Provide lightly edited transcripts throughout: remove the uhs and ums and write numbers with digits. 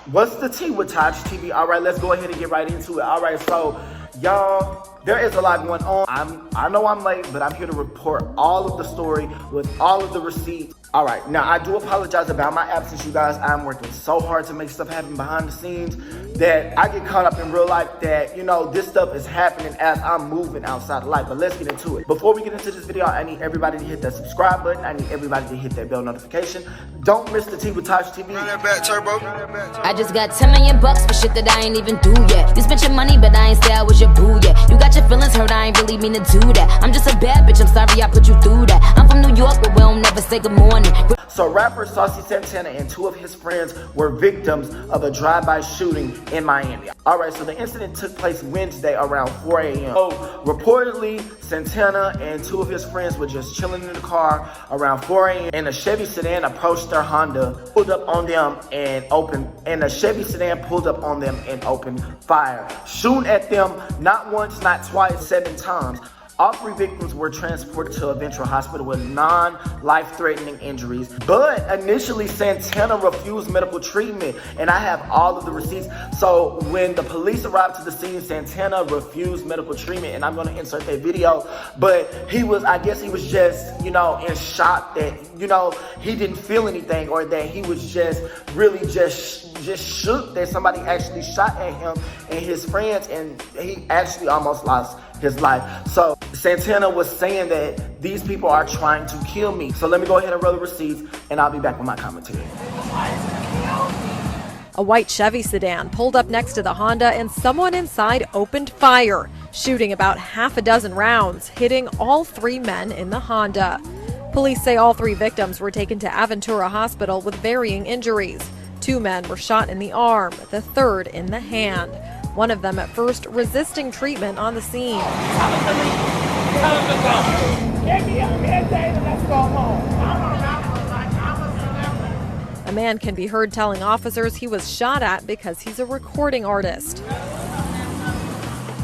What's the tea with TajTV? All right, let's go ahead and get right into it. All right, so y'all, there is a lot going on. I know I'm late, but I'm here to report all of the story with all of the receipts. All right, now I do apologize about my absence, you guys. I'm working so hard to make stuff happen behind the scenes that I get caught up in real life that, you know, this stuff is happening as I'm moving outside of life. But let's get into it. Before we get into this video, I need everybody to hit that subscribe button. I need everybody to hit that bell notification. Don't miss the tea with TajTV. Run that back, turbo. I just got 10 million bucks for shit that I ain't even do yet. You spent your money, but I ain't say I was your boo yet. You got your feelings hurt, I ain't really mean to do that. I'm just a bad bitch, I'm sorry I put you through that. I'm from New York, but we don't never say good morning. So rapper Saucy Santana and two of his friends were victims of a drive-by shooting in Miami. All right, so the incident took place Wednesday around 4 a.m. So reportedly, Santana and two of his friends were just chilling in the car around 4 a.m. and a Chevy sedan approached their Honda, pulled up on them and opened fire, shooting at them not once, not twice, 7 times. All 3 victims were transported to a Ventura hospital with non-life-threatening injuries. But initially, Santana refused medical treatment, and I have all of the receipts. So when the police arrived to the scene, Santana refused medical treatment, and I'm going to insert that video. But I guess he was just, you know, in shock that, you know, he didn't feel anything, or that he was just really just shook that somebody actually shot at him and his friends, and he actually almost lost his life. So Santana was saying that these people are trying to kill me. So let me go ahead and roll the receipts, and I'll be back with my commentary. A white Chevy sedan pulled up next to the Honda, and someone inside opened fire, shooting about half a dozen rounds, hitting all 3 men in the Honda. Police say all 3 victims were taken to Aventura Hospital with varying injuries. 2 men were shot in the arm, the 3rd in the hand. One of them at first resisting treatment on the scene. A man can be heard telling officers he was shot at because he's a recording artist.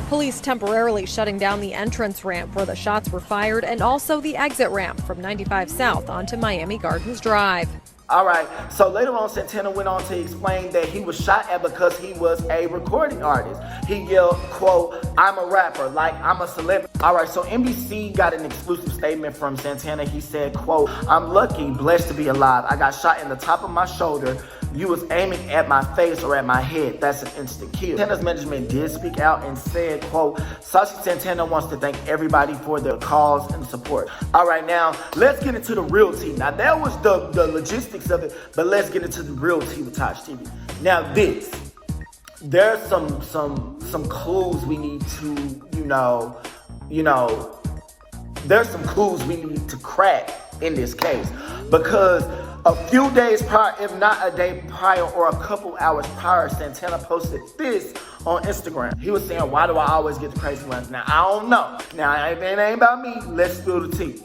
Police temporarily shutting down the entrance ramp where the shots were fired, and also the exit ramp from 95 South onto Miami Gardens Drive. All right, so later on, Santana went on to explain that he was shot at because he was a recording artist. He yelled, quote, "I'm a rapper, like I'm a celebrity." All right, so NBC got an exclusive statement from Santana. He said, quote, "I'm lucky, blessed to be alive. I got shot in the top of my shoulder. You was aiming at my face or at my head. That's an instant kill." Santana's management did speak out and said, quote, "Saucy Santana wants to thank everybody for their calls and support." All right, now let's get into the real tea. Now that was the logistics of it, but let's get into the real tea with TajTV. Now there's some clues we need to, there's some clues we need to crack in this case, because a few days prior, if not a day prior or a couple hours prior, Santana posted this on Instagram. He was saying, "Why do I always get the crazy ones?" Now, I don't know. Now, it ain't about me. Let's spill the tea.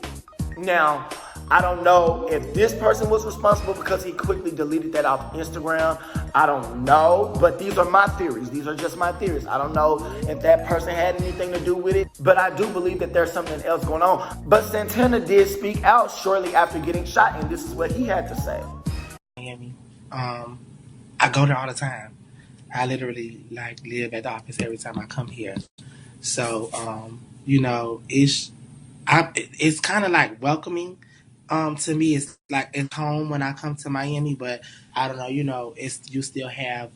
Now, I don't know if this person was responsible because he quickly deleted that off Instagram. I don't know, but these are my theories. These are just my theories. I don't know if that person had anything to do with it, but I do believe that there's something else going on. But Santana did speak out shortly after getting shot, and this is what he had to say. Miami. I go there all the time. I literally live at the office every time I come here. So, it's kind of like welcoming. To me, it's like it's home when I come to Miami, but I don't know, you still have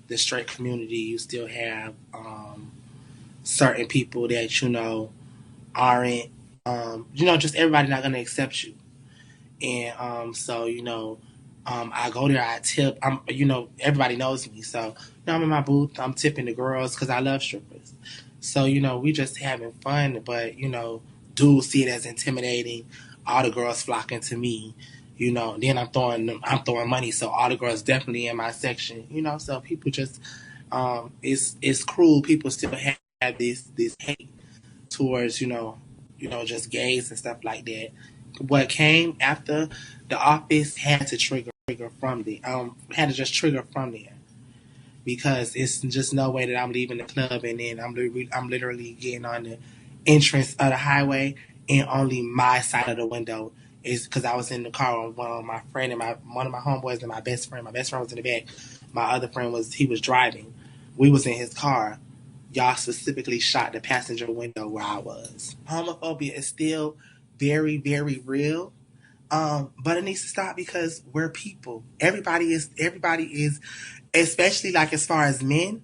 the straight community. You still have certain people that, aren't, just everybody not going to accept you. And I go there, I tip. Everybody knows me. So, I'm in my booth. I'm tipping the girls because I love strippers. So, we just having fun, but, dudes see it as intimidating. All the girls flocking to me, then I'm throwing money. So all the girls definitely in my section, so people just, it's cruel. People still have this hate towards, just gays and stuff like that. What came after the office had to trigger from there, because it's just no way that I'm leaving the club and then I'm literally getting on the entrance of the highway, and only my side of the window is because I was in the car with one of my friend and one of my homeboys and my best friend. My best friend was in the back. My other friend he was driving. We was in his car. Y'all specifically shot the passenger window where I was. Homophobia is still very, very real. But it needs to stop because we're people. Everybody is, especially like as far as men,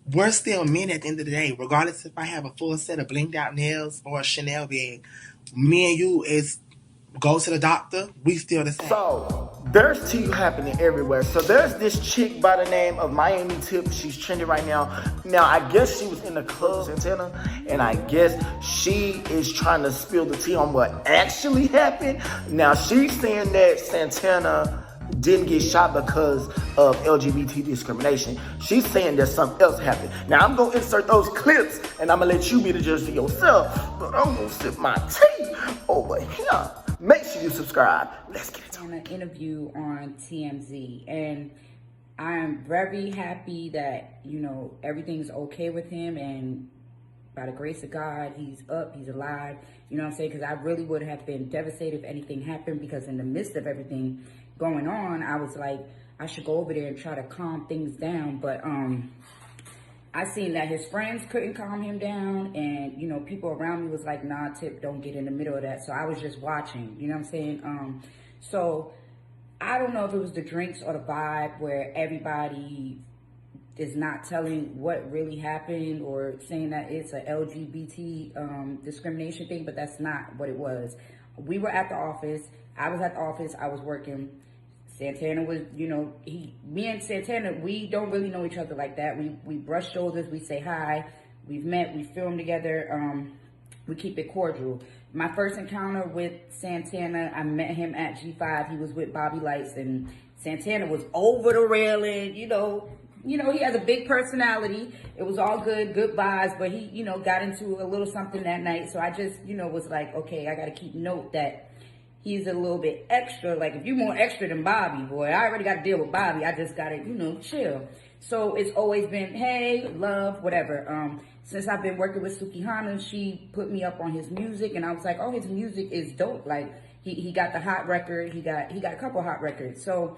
we're still men at the end of the day. Regardless if I have a full set of blinged out nails or a Chanel bag, me and you is go to the doctor, we still the same. So, there's tea happening everywhere. So there's this chick by the name of Miami Tip. She's trending right now. Now, I guess she was in the club, Santana, and I guess she is trying to spill the tea on what actually happened. Now, she's saying that Santana didn't get shot because of LGBT discrimination. She's saying that something else happened. Now, I'm going to insert those clips, and I'm going to let you be the judge for yourself. But I'm going to sip my tea over here. Make sure you subscribe. Let's get it. On an interview on TMZ, and I am very happy that, you know, everything's okay with him, and by the grace of God, he's up, he's alive. You know what I'm saying? Because I really would have been devastated if anything happened, because in the midst of everything going on, I was like, I should go over there and try to calm things down. But I seen that his friends couldn't calm him down, and, you know, people around me was like, nah, Tip, don't get in the middle of that. So I was just watching, you know what I'm saying? So I don't know if it was the drinks or the vibe where everybody is not telling what really happened or saying that it's a LGBT discrimination thing, but that's not what it was. We were at the office. I was at the office. I was working. Santana was, you know, me and Santana, we don't really know each other like that. We brush shoulders, we say hi, we've met, we film together, we keep it cordial. My first encounter with Santana, I met him at G5. He was with Bobby Lights, and Santana was over the railing, you know, he has a big personality. It was all good vibes, but he, you know, got into a little something that night. So I just, you know, was like, okay, I got to keep note that he's a little bit extra. Like, if you're more extra than Bobby, boy, I already got to deal with Bobby. I just got to, you know, chill. So it's always been, hey, love, whatever. Since I've been working with Sukihana, she put me up on his music, and I was like, oh, his music is dope. Like, he got the hot record. He got a couple hot records. So,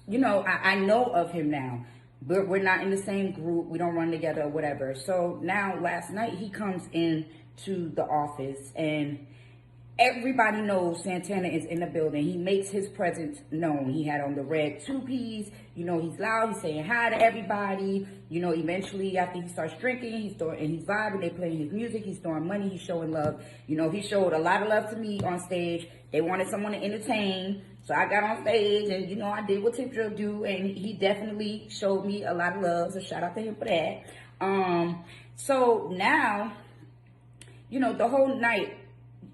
you know, I know of him now. But we're not in the same group. We don't run together or whatever. So now, last night, he comes in to the office, and everybody knows Santana is in the building. He makes his presence known. He had on the red two-piece. You know, he's loud. He's saying hi to everybody. You know, eventually, after he starts drinking, he's vibing. They playing his music. He's throwing money. He's showing love. You know, he showed a lot of love to me on stage. They wanted someone to entertain. So I got on stage, and, you know, I did what Tip Drill do, and he definitely showed me a lot of love. So shout out to him for that. So now, you know, the whole night,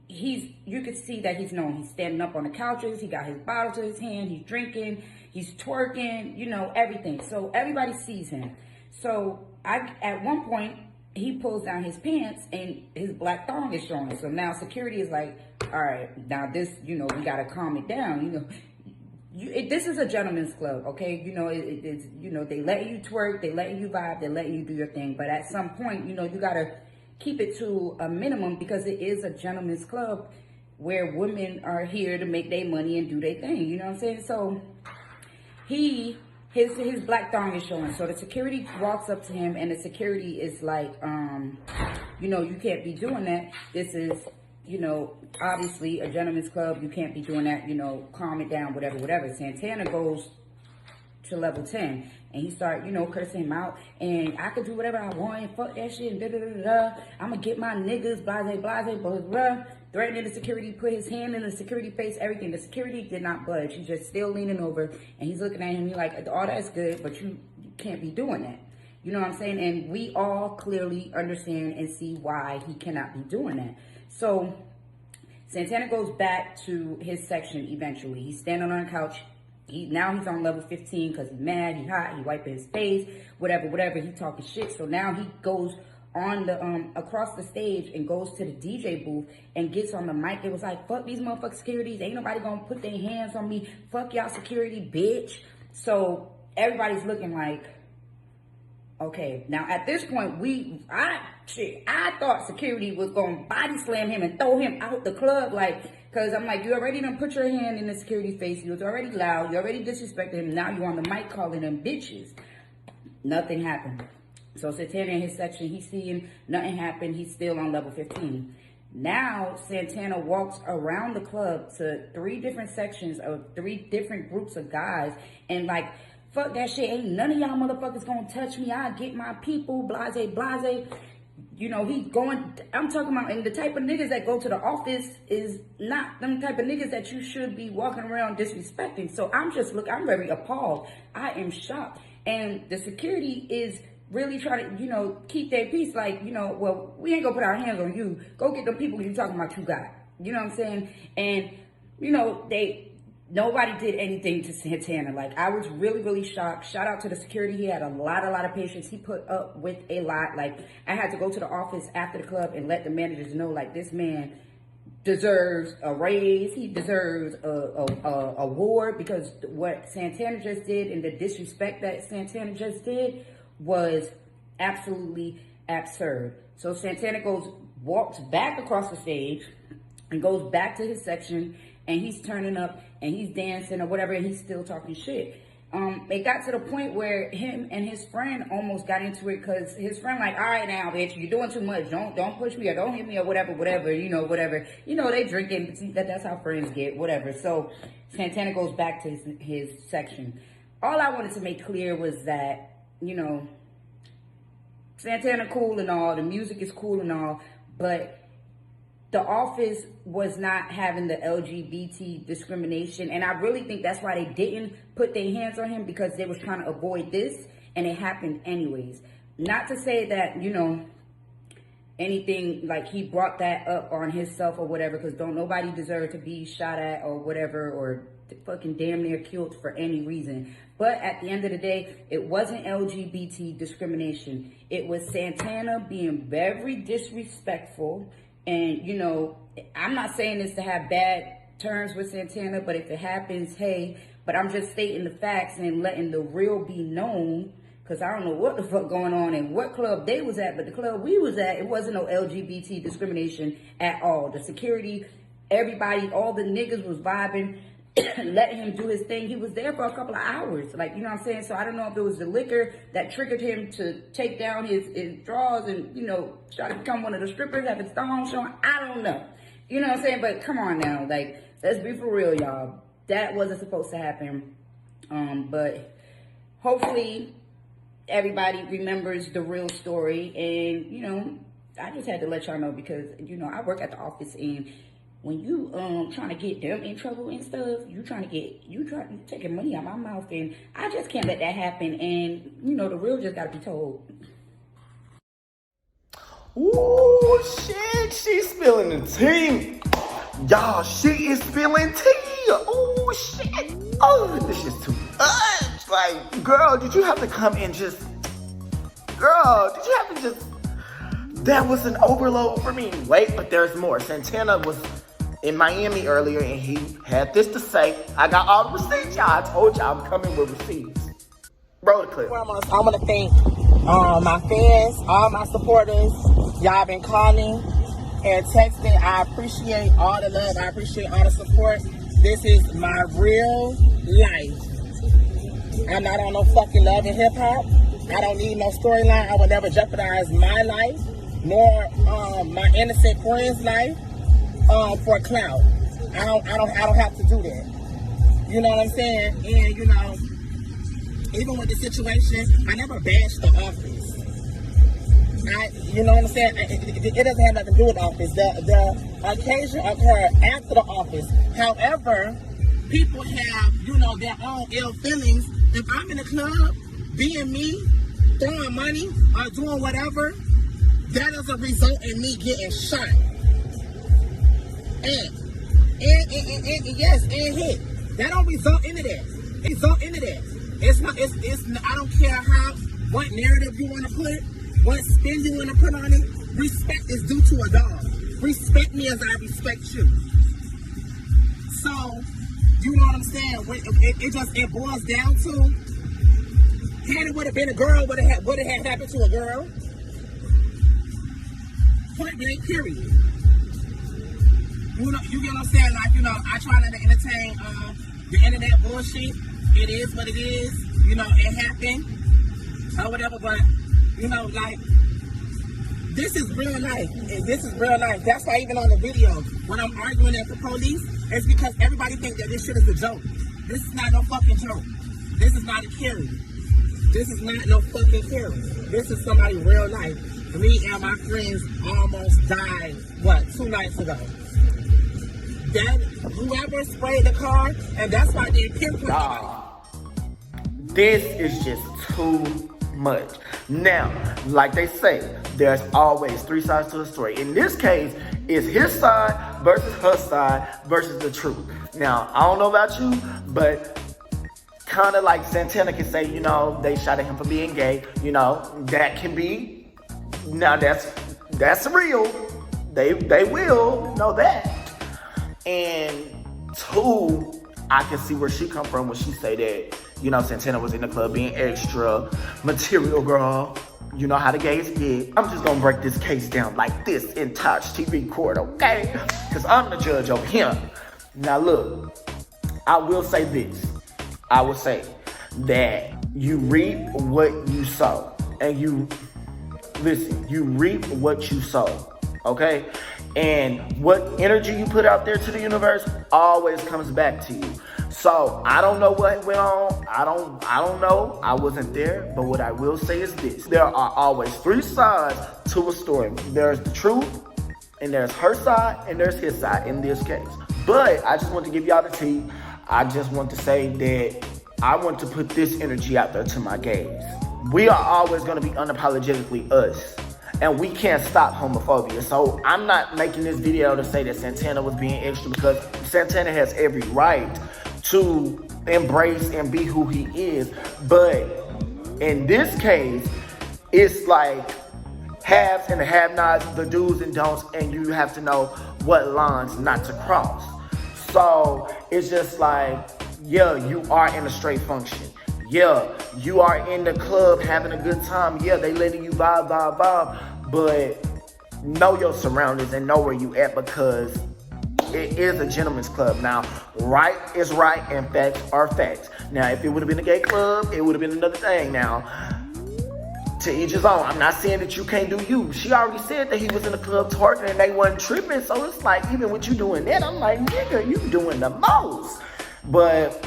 you could see that he's known. He's standing up on the couches. He got his bottle to his hand. He's drinking. He's twerking, you know, everything. So everybody sees him. So at one point, he pulls down his pants and his black thong is showing. So now security is like, all right, now this, you know, we got to calm it down. You know, this is a gentleman's club, okay? You know, it's, you know, they let you twerk, they let you vibe, they let you do your thing. But at some point, you know, you got to keep it to a minimum, because it is a gentleman's club where women are here to make their money and do their thing. You know what I'm saying? So his black thong is showing. So the security walks up to him, and the security is like, you know, you can't be doing that. This is, you know, obviously a gentleman's club. You can't be doing that. You know, calm it down, whatever. Santana goes to level 10, and he started, you know, cursing him out, and I could do whatever I want, and fuck that shit, and da-da-da-da-da. I'm gonna get my niggas, blase, blah, blah. Threatening the security, put his hand in the security face, everything. The security did not budge. He's just still leaning over, and he's looking at him. He's like, all that's good, but you can't be doing that. You know what I'm saying? And we all clearly understand and see why he cannot be doing that. So Santana goes back to his section eventually. He's standing on a couch. Now he's on level 15 because he's mad, he's hot, he wiping his face, whatever, he talking shit. So now he goes on the across the stage and goes to the DJ booth and gets on the mic. It was like, fuck these motherfucking securities. Ain't nobody gonna put their hands on me. Fuck y'all security, bitch. So everybody's looking like, okay. Now at this point, I thought security was gonna body slam him and throw him out the club. Like, Because I'm like, you already done put your hand in the security's face. You was already loud. You already disrespected him. Now you on the mic calling them bitches. Nothing happened. So Santana in his section, he's seeing nothing happen. He's still on level 15. Now Santana walks around the club to 3 different sections of 3 different groups of guys. And like, fuck that shit. Ain't none of y'all motherfuckers gonna touch me. I get my people. Blase, blase. You know, he's going, I'm talking about, and the type of niggas that go to the office is not them type of niggas that you should be walking around disrespecting. So I'm very appalled. I am shocked. And the security is really trying to, you know, keep their peace. Like, you know, well, we ain't gonna put our hands on you. Go get the people you talking about you got. You know what I'm saying? And, you know, nobody did anything to Santana. Like, I was really, really shocked. Shout out to the security. He had a lot of patience. He put up with a lot. Like, I had to go to the office after the club and let the managers know, like, this man deserves a raise. He deserves a award, because what Santana just did and the disrespect that Santana just did was absolutely absurd. So Santana walks back across the stage and goes back to his section, and he's turning up and he's dancing or whatever, and he's still talking shit. It got to the point where him and his friend almost got into it, because his friend like, all right now, bitch, you're doing too much. Don't push me or don't hit me or whatever, you know, whatever. You know, they drinking. That's how friends get, whatever. So Santana goes back to his section. All I wanted to make clear was that, you know, Santana cool and all, the music is cool and all, but the office was not having the LGBT discrimination. And I really think that's why they didn't put their hands on him, because they was trying to avoid this, and it happened anyways. Not to say that, you know, anything, like he brought that up on himself or whatever, because don't nobody deserve to be shot at or whatever, or fucking damn near killed for any reason. But at the end of the day, it wasn't LGBT discrimination. It was Santana being very disrespectful. And, you know, I'm not saying this to have bad terms with Santana, but if it happens, hey, but I'm just stating the facts and letting the real be known, because I don't know what the fuck going on and what club they was at, but the club we was at, it wasn't no LGBT discrimination at all. The security, everybody, all the niggas was vibing, letting him do his thing. He was there for a couple of hours, like, you know what I'm saying? So I don't know if it was the liquor that triggered him to take down his drawers and, you know, try to become one of the strippers, have his thong showing. I don't know. You know what I'm saying? But come on now, like, let's be for real, y'all. That wasn't supposed to happen. But hopefully everybody remembers the real story. And, you know, I just had to let y'all know, because, you know, I work at the office, and when you trying to get them in trouble and stuff, you taking money out my mouth, and I just can't let that happen. And, you know, the real just gotta be told. Ooh, shit, she's spilling the tea. Y'all, she is spilling tea. Ooh, shit. Oh, this is too much. Like, girl, did you have to come and just, that was an overload for me. Wait, but there's more. Santana was in Miami earlier, and he had this to say. I got all the receipts, y'all. I told y'all I'm coming with receipts. Roll the clip. I want to thank my fans, all my supporters. Y'all been calling and texting. I appreciate all the love. I appreciate all the support. This is my real life. I'm not on no fucking Love and Hip Hop. I don't need no storyline. I will never jeopardize my life, nor my innocent friend's life. For clout. I don't have to do that. You know what I'm saying? And, you know, even with the situation, I never bashed the office. You know what I'm saying? It doesn't have nothing to do with the office. The occasion occurred after the office. However, people have, you know, their own ill feelings. If I'm in a club, being me, throwing money, or doing whatever, that doesn't result in me getting shot. And yes, and hit. That don't result into that. Result into that. It's not. I don't care what narrative you want to put, what spin you want to put on it. Respect is due to a dog. Respect me as I respect you. So, you know what I'm saying? It boils down to, had it would have been a girl, would it have happened to a girl? Point blank, period. You know, you get what I'm saying? Like, you know, I try not to entertain the internet bullshit. It is what it is. You know, it happened or whatever. But you know, like, this is real life. And this is real life. That's why even on the video, when I'm arguing at the police, it's because everybody thinks that this shit is a joke. This is not no fucking joke. This is not a carry. This is not no fucking carry. This is somebody real life. Me and my friends almost died, 2 nights ago. That whoever sprayed the car, and that's why they pinpointed. This is just too much. Now, like they say, there's always 3 sides to a story. In this case, it's his side versus her side versus the truth. Now, I don't know about you, but kind of like Santana can say, you know, they shot at him for being gay. You know, that can be. Now that's real. They will know that. And 2, I can see where she come from when she say that, you know, Santana was in the club being extra material, girl. You know how the gays get. I'm just gonna break this case down like this in TajTV court, okay? Because I'm the judge over here. Now look, I will say this. I will say that you reap what you sow. And you reap what you sow, okay? And what energy you put out there to the universe always comes back to you. So I don't know what went on. I don't know. I wasn't there. But what I will say is this. There are always 3 sides to a story. There's the truth, and there's her side, and there's his side in this case. But I just want to give y'all the tea. I just want to say that I want to put this energy out there to my gays. We are always going to be unapologetically us. And we can't stop homophobia. So I'm not making this video to say that Santana was being extra, because Santana has every right to embrace and be who he is. But in this case, it's like haves and have-nots, the do's and don'ts, and you have to know what lines not to cross. So it's just like, yeah, you are in a straight function. Yeah, you are in the club having a good time. Yeah, they letting you vibe. But know your surroundings and know where you at, because it is a gentleman's club. Now, right is right and facts are facts. Now, if it would have been a gay club, it would have been another thing. Now, to each his own. I'm not saying that you can't do you. She already said that he was in the club twerking and they wasn't tripping. So it's like, even with you doing that, I'm like, nigga, you doing the most. But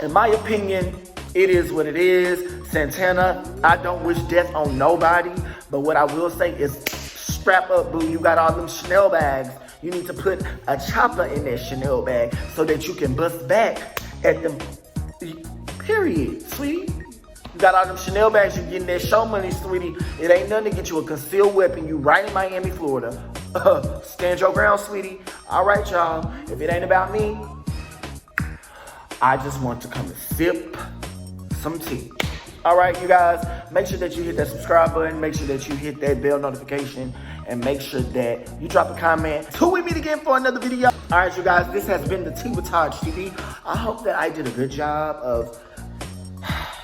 in my opinion, it is what it is. Santana, I don't wish death on nobody. But what I will say is, strap up, boo. You got all them Chanel bags. You need to put a chopper in that Chanel bag so that you can bust back at them. Period, sweetie. You got all them Chanel bags. You getting that show money, sweetie. It ain't nothing to get you a concealed weapon. You right in Miami, Florida. Stand your ground, sweetie. All right, y'all. If it ain't about me, I just want to come and sip some tea. All right, you guys, make sure that you hit that subscribe button. Make sure that you hit that bell notification. And make sure that you drop a comment. Till we meet again for another video. All right, you guys, this has been the Tea with TajTV. I hope that I did a good job of,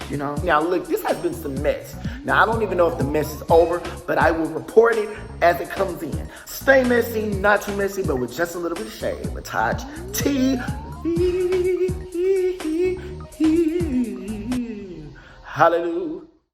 you know. Now, look, this has been some mess. Now, I don't even know if the mess is over, but I will report it as it comes in. Stay messy, not too messy, but with just a little bit of shade with TajTV. Hallelujah.